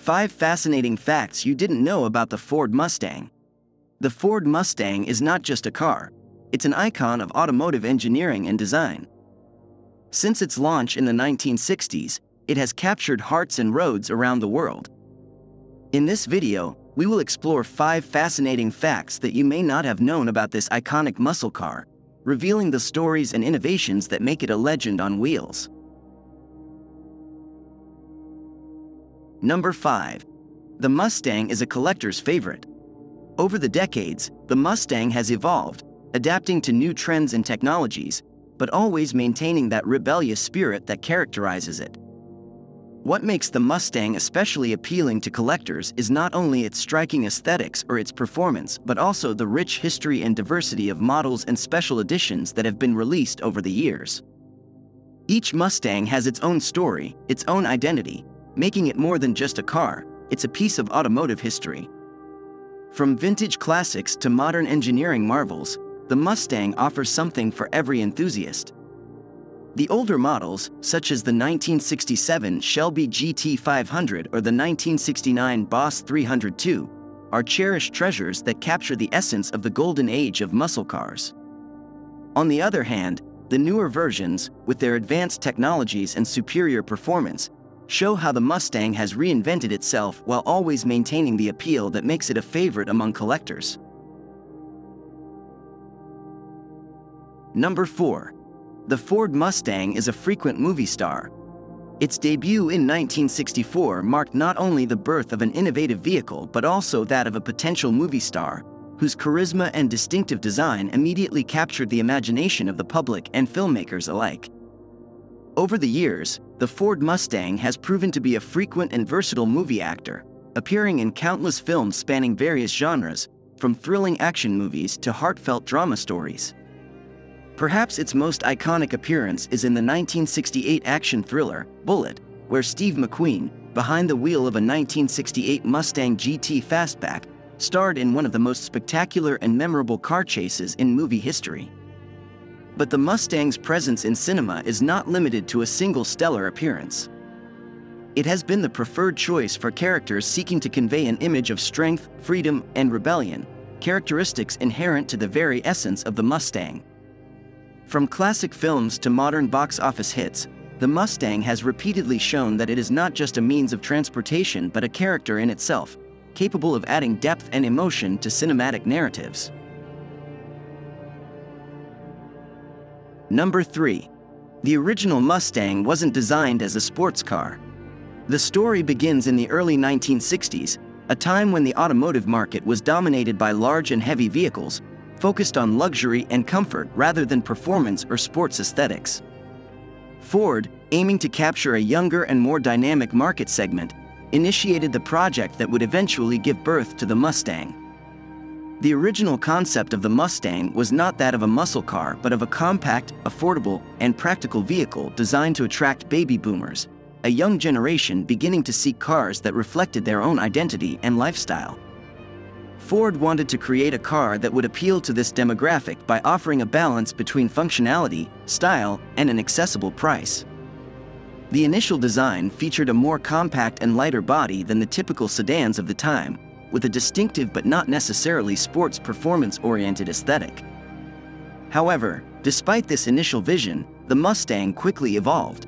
5 fascinating facts you didn't know about the Ford Mustang. The Ford Mustang is not just a car, it's an icon of automotive engineering and design. Since its launch in the 1960s, it has captured hearts and roads around the world. In this video, we will explore 5 fascinating facts that you may not have known about this iconic muscle car, revealing the stories and innovations that make it a legend on wheels. Number 5. The Mustang is a collector's favorite. Over the decades, the Mustang has evolved, adapting to new trends and technologies, but always maintaining that rebellious spirit that characterizes it. What makes the Mustang especially appealing to collectors is not only its striking aesthetics or its performance, but also the rich history and diversity of models and special editions that have been released over the years. Each Mustang has its own story, its own identity, making it more than just a car, it's a piece of automotive history. From vintage classics to modern engineering marvels, the Mustang offers something for every enthusiast. The older models, such as the 1967 Shelby GT500 or the 1969 Boss 302, are cherished treasures that capture the essence of the golden age of muscle cars. On the other hand, the newer versions, with their advanced technologies and superior performance, show how the Mustang has reinvented itself while always maintaining the appeal that makes it a favorite among collectors. Number 4. The Ford Mustang is a frequent movie star. Its debut in 1964 marked not only the birth of an innovative vehicle but also that of a potential movie star, whose charisma and distinctive design immediately captured the imagination of the public and filmmakers alike. Over the years, the Ford Mustang has proven to be a frequent and versatile movie actor, appearing in countless films spanning various genres, from thrilling action movies to heartfelt drama stories. Perhaps its most iconic appearance is in the 1968 action thriller, Bullitt, where Steve McQueen, behind the wheel of a 1968 Mustang GT Fastback, starred in one of the most spectacular and memorable car chases in movie history. But the Mustang's presence in cinema is not limited to a single stellar appearance. It has been the preferred choice for characters seeking to convey an image of strength, freedom, and rebellion, characteristics inherent to the very essence of the Mustang. From classic films to modern box office hits, the Mustang has repeatedly shown that it is not just a means of transportation but a character in itself, capable of adding depth and emotion to cinematic narratives. Number 3. The original Mustang wasn't designed as a sports car. The story begins in the early 1960s, a time when the automotive market was dominated by large and heavy vehicles, focused on luxury and comfort rather than performance or sports aesthetics. Ford, aiming to capture a younger and more dynamic market segment, initiated the project that would eventually give birth to the Mustang. The original concept of the Mustang was not that of a muscle car but of a compact, affordable, and practical vehicle designed to attract baby boomers, a young generation beginning to seek cars that reflected their own identity and lifestyle. Ford wanted to create a car that would appeal to this demographic by offering a balance between functionality, style, and an accessible price. The initial design featured a more compact and lighter body than the typical sedans of the time, with a distinctive but not necessarily sports performance-oriented aesthetic. However, despite this initial vision, the Mustang quickly evolved.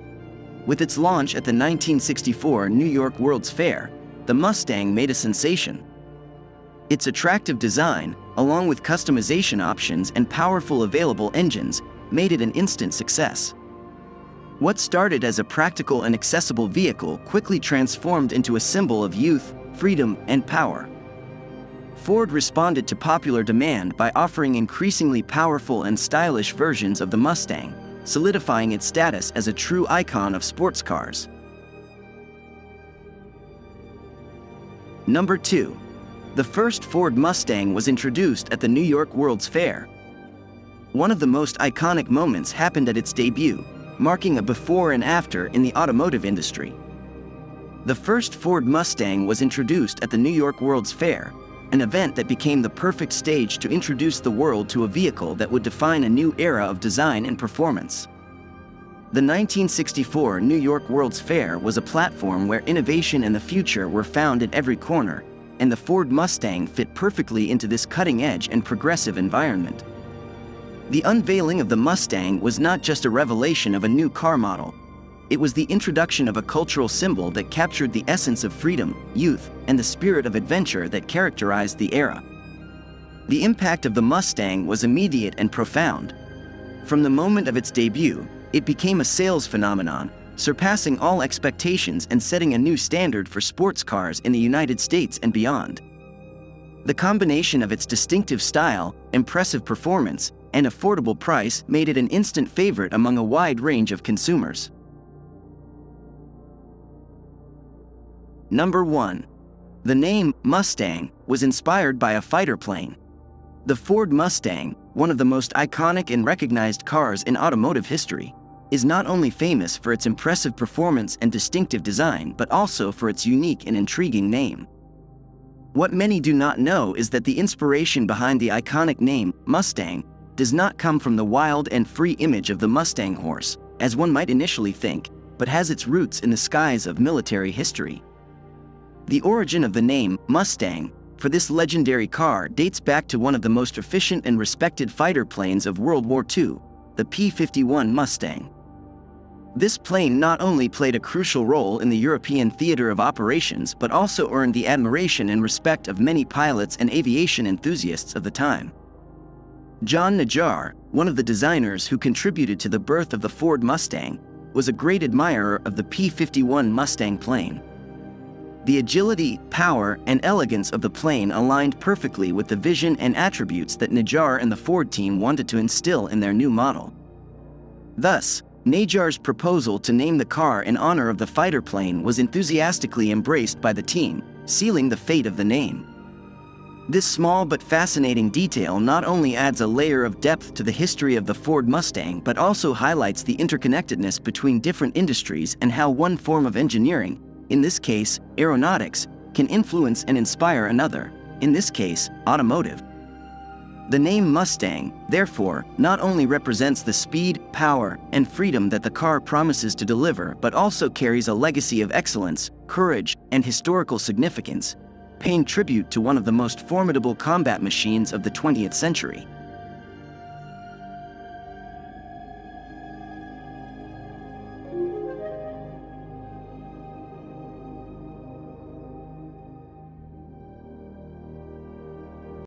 With its launch at the 1964 New York World's Fair, the Mustang made a sensation. Its attractive design, along with customization options and powerful available engines, made it an instant success. What started as a practical and accessible vehicle quickly transformed into a symbol of youth, freedom, and power. Ford responded to popular demand by offering increasingly powerful and stylish versions of the Mustang, solidifying its status as a true icon of sports cars. Number 2. The first Ford Mustang was introduced at the New York World's Fair. One of the most iconic moments happened at its debut, marking a before and after in the automotive industry. The first Ford Mustang was introduced at the New York World's Fair, an event that became the perfect stage to introduce the world to a vehicle that would define a new era of design and performance. The 1964 New York World's Fair was a platform where innovation and the future were found at every corner, and the Ford Mustang fit perfectly into this cutting-edge and progressive environment. The unveiling of the Mustang was not just a revelation of a new car model. It was the introduction of a cultural symbol that captured the essence of freedom, youth, and the spirit of adventure that characterized the era. The impact of the Mustang was immediate and profound. From the moment of its debut, it became a sales phenomenon, surpassing all expectations and setting a new standard for sports cars in the United States and beyond. The combination of its distinctive style, impressive performance, and affordable price made it an instant favorite among a wide range of consumers. Number 1. The name Mustang was inspired by a fighter plane. The Ford Mustang, one of the most iconic and recognized cars in automotive history, is not only famous for its impressive performance and distinctive design but also for its unique and intriguing name. What many do not know is that the inspiration behind the iconic name, Mustang, does not come from the wild and free image of the Mustang horse, as one might initially think, but has its roots in the skies of military history. The origin of the name, Mustang, for this legendary car dates back to one of the most efficient and respected fighter planes of World War II, the P-51 Mustang. This plane not only played a crucial role in the European theater of operations but also earned the admiration and respect of many pilots and aviation enthusiasts of the time. John Najjar, one of the designers who contributed to the birth of the Ford Mustang, was a great admirer of the P-51 Mustang plane. The agility, power, and elegance of the plane aligned perfectly with the vision and attributes that Najjar and the Ford team wanted to instill in their new model. Thus, Najjar's proposal to name the car in honor of the fighter plane was enthusiastically embraced by the team, sealing the fate of the name. This small but fascinating detail not only adds a layer of depth to the history of the Ford Mustang but also highlights the interconnectedness between different industries and how one form of engineering, in this case, aeronautics, can influence and inspire another, in this case, automotive. The name Mustang, therefore, not only represents the speed, power, and freedom that the car promises to deliver but also carries a legacy of excellence, courage, and historical significance, paying tribute to one of the most formidable combat machines of the 20th century.